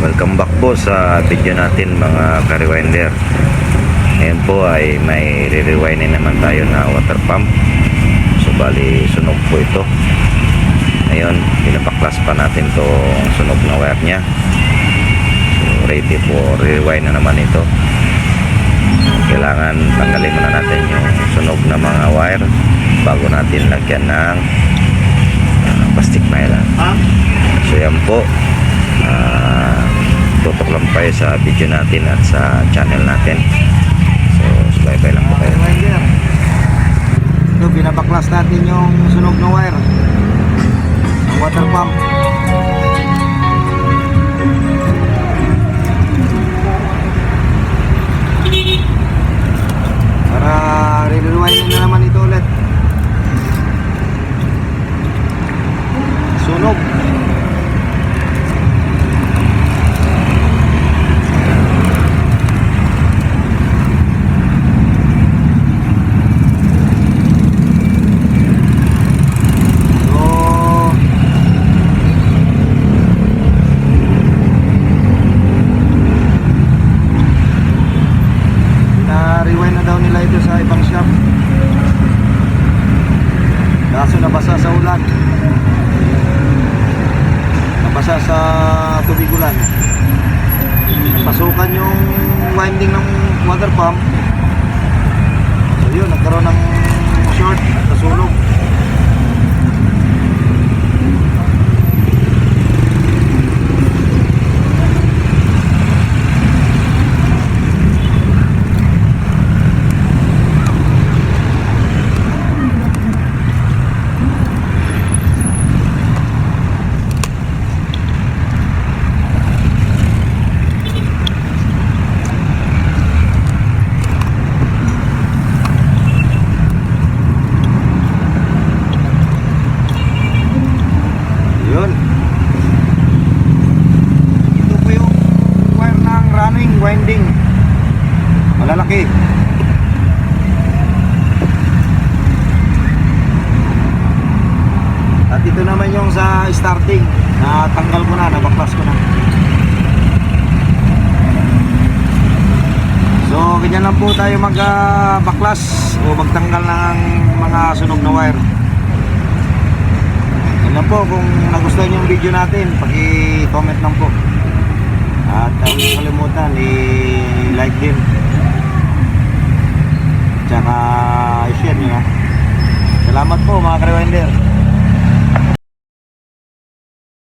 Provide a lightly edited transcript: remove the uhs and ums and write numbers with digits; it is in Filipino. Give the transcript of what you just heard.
Welcome back po sa video natin mga ka-rewinder. Ngayon po ay may re-rewinding naman tayo na water pump. So bali sunog po ito. Ngayon pinapaklas pa natin tong sunog na wire nya. So ready for re-rewind na naman ito. Kailangan tanggalin muna natin yung sunog na mga wire bago natin lagyan ng plastic nylon. So yan po, tutok lang tayo sa video natin at sa channel natin. So subay-bay lang po kayo. Ito, binabaklas natin yung sunog na wire ng water pump. Para re-rewinding na naman ito ulit. Sunog. Rewind na daw nila ito sa ibang shop. Kaso nabasa sa ulan, nabasa sa tubig ulan, pasukan yung winding ng water pump. So yun, nagkaroon ng short, nasunog. Yun. Ito po yung wire ng running winding. Malalaki. At ito naman yung sa starting. Natanggal ko na, nabaklas ko na. So, ganyan lang po tayo mag-baklas o magtanggal ng mga sunog na wire. Yan po, kung nagustuhan yung video natin, paki-comment lang po. At huwag kalimutan i-like din. Tsaka i-share nyo. Salamat po mga ka-rewinder.